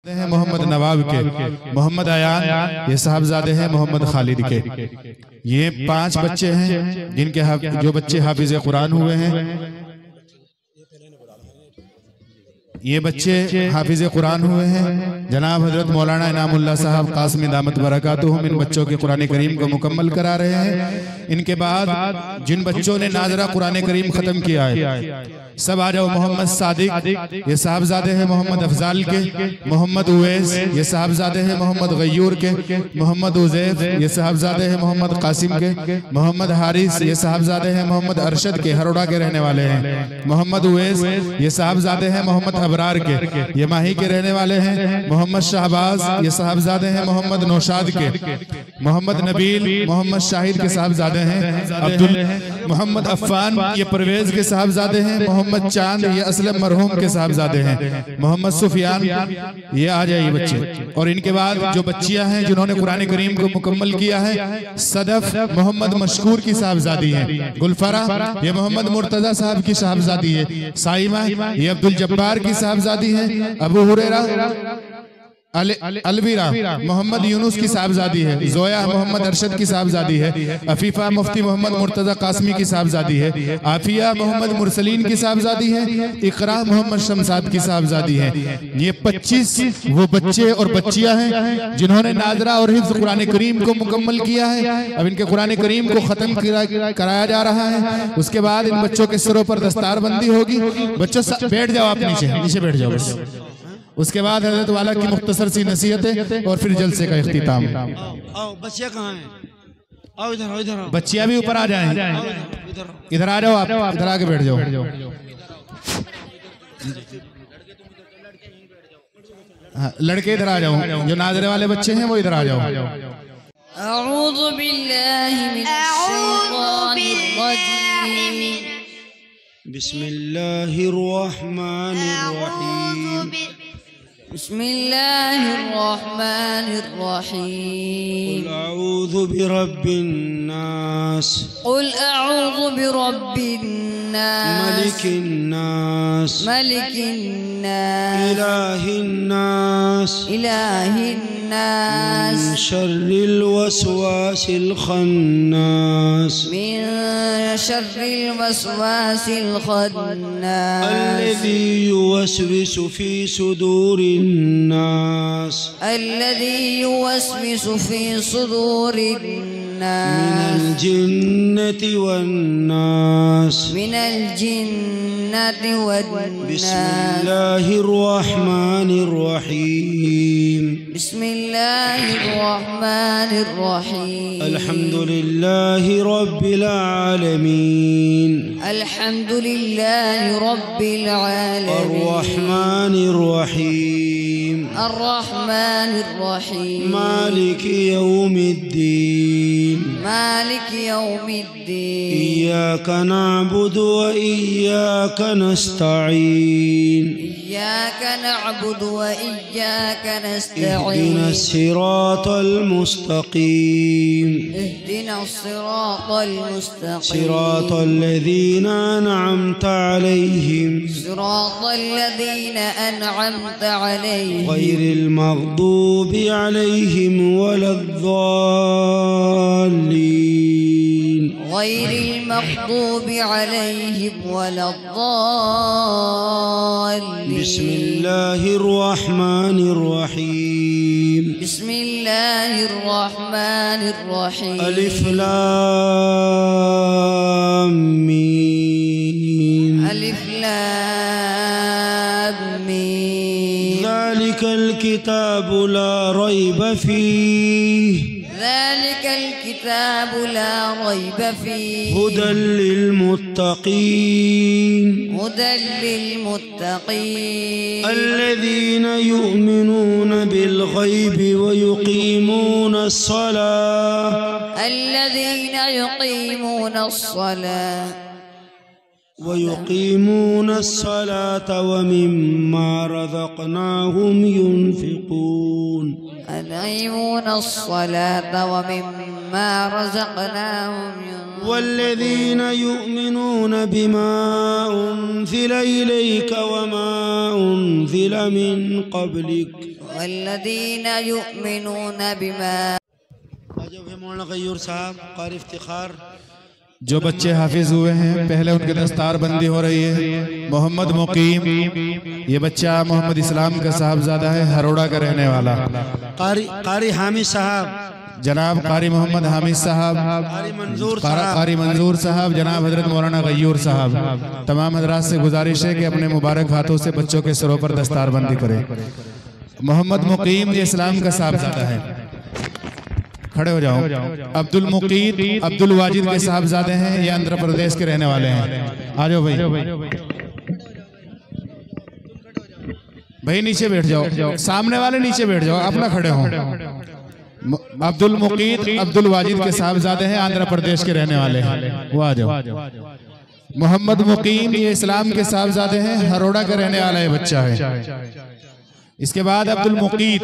हैं मोहम्मद नवाब के, मोहम्मद अयान ये साहबजादे हैं मोहम्मद खालिद के। ये 5 बच्चे हैं जिनके जो बच्चे हाफिज कुरान हुए हैं। ये बच्चे हाफिज कुरान हुए हैं। जनाब हजरत मौलाना इनामुल्लाह साहब कासिमी दामत बरकातुहुम इन बच्चों के कुरान करीम को मुकम्मल करा रहे हैं। इनके बाद जिन बच्चों ने नाजरा कुरान करीम खत्म किया है सब आ जाओ। मोहम्मद सादिक ये साहबजादे हैं मोहम्मद अफजाल के। मोहम्मद उवैस ये साहबजादे हैं मोहम्मद गयूर के। मोहम्मद उजैफ ये साहबजादे हैं मोहम्मद कासिम के। मोहम्मद हारिस ये साहबजादे हैं मोहम्मद अरशद के, हरोड़ा के रहने वाले हैं। मोहम्मद उवैस ये साहबजादे हैं मोहम्मद अबरार के, ये माही के रहने वाले हैं। मोहम्मद शहबाज ये साहबजादे हैं मोहम्मद नौशाद के। मोहम्मद नबील मोहम्मद शाहिद के साहबजादे हैं। अब्दुल मोहम्मद अफ़ान ये परवेज के साहबजादे हैं। मोहम्मद चांद ये असलम मरहूम के साहबजादे हैं। मोहम्मद सुफियान ये आ जाइए बच्चे। और इनके बाद जो बच्चियां हैं जिन्होंने कुरान करीम को मुकम्मल किया है, सदफ मोहम्मद मशकूर की साहबजादी है। गुलफरा ये मोहम्मद मुर्तजा साहब की साहबजादी है। साइमा ये अब्दुल जब्बार की साहबजादी है। अबू हुरैरा अलवीरा मोहम्मद यूनुस की साहबजादी है। जोया मोहम्मद अरशद की साहबजादी है। अफीफा मुफ्ती मोहम्मद मुर्तजा कासमी की साहबजादी है। आफिया मोहम्मद मुरसलीन की साहबजादी है। इकरा मोहम्मद शमसाद की साहबजादी है। ये 25 वो बच्चे और बच्चियां हैं जिन्होंने नाजरा और हिफ्ज़ कुरान करीम को मुकम्मल किया है। अब इनके कुरान करीम को खत्म कराया जा रहा है। उसके बाद इन बच्चों के सिरों पर दस्तारबंदी होगी। बच्चों बैठ जाओ, आप नीचे बैठ जाओ बस। उसके बाद हजरत वाला की मुख्तसर सी नसीहतें और फिर जलसे का इख्तिताम। आओ बच्चियां कहाँ हैं? आओ इधर आओ, इधर आओ। बच्चियां भी ऊपर आ जाएं। इधर आ जाओ, आप इधर आके बैठ जाओ। हाँ, लड़के इधर आ जाओ। जो नाजरे वाले बच्चे हैं वो इधर आ जाओ। अऊज़ु बिल्लाहि मिनश शैतानिर रजीम। बिस्मिल्लाहिर रहमानिर रहीम। बिस्मिल्लाहिर रहमानिर रहीम। क़ुल अऊज़ु बिरब्बिन नास। क़ुल अऊज़ु बिरब्बिन नास। मलिकिन नास। मलिकिन नास। इलाहिन नास। इलाहिन नास। मिन शर्रिल वसवासिल खन्नास। मिन शर्रिल वसवासिल खन्नास। अल्लज़ी युवस्विसु फी सुदूरिन नास। الذي يوسوس في صدور الناس मिनल जिन्नति वन्नास। من الجنة والناس बिस्मिल्लाहिर रहमानिर रहीम। بسم الله الرحمن الرحيم الحمد لله رب العالمين। الحمد لله رب العالمين الرحمن الرحيم الرحمن الرحيم مالك يوم الدين مالك يوم الدين إياك نعبد وإياك نستعين إياك نعبد وإياك نستعين اهدنا الصراط المستقيم اهدنا الصراط المستقيم صراط الذين أنعمت عليهم صراط الذين أنعمت عليهم غير المغضوب عليهم ولا الضالين غير المغضوب عليهم ولا الضالين بسم الله الرحمن الرحيم بسم الله الرحمن الرحيم ألف لام ميم ألف لام ميم ذلك الكتاب لا ريب فيه ذلك الكتاب لا ريب فيه هدى للمتقين هدى للمتقين الذين يؤمنون بالغيب ويقيمون الصلاة الذين يقيمون الصلاة ومما رزقناهم ينفقون يقيمون الصلاة ومما رزقناهم ينفقون والذين يؤمنون بما أنزل إليك وما أنزل من قبلك वल्लज़ीना युमिनूना बिमा। मौलाना गयूर साहब कारी इफ्तिखार। जो बच्चे हाफिज हुए हैं पहले उनकी दस्तार बंदी हो रही है। मोहम्मद मुकीम, ये बच्चा मोहम्मद इस्लाम का साहबजादा है, हरोड़ा का रहने वाला। कारी हामिद साहब, जनाब कारी मोहम्मद हामिद साहब, कारी मंजूर साहब, जनाब हजरत मौलाना गयूर साहब। तमाम हजरात से गुजारिश है कि अपने मुबारक हाथों से बच्चों के सरों पर दस्तार बंदी करें। मोहम्मद मुकीम ये इस्लाम का साहबजादा है। खड़े हो जाओ। अब्दुल मुकीद अब्दुल वाजिद के साहबजादे हैं, ये आंध्र प्रदेश के रहने वाले हैं। आ जाओ भाई, भाई नीचे बैठ जाओ, सामने वाले नीचे बैठ जाओ, अपना खड़े हो। अब्दुल मुकीद अब्दुल वाजिद के साहबजादे हैं, आंध्र प्रदेश के रहने वाले हैं, वो आ जाओ। मोहम्मद मुकीम ये इस्लाम के साहबजादे हैं, हरोड़ा का रहने वाला ये बच्चा है। इसके बाद अब्दुल मुकीद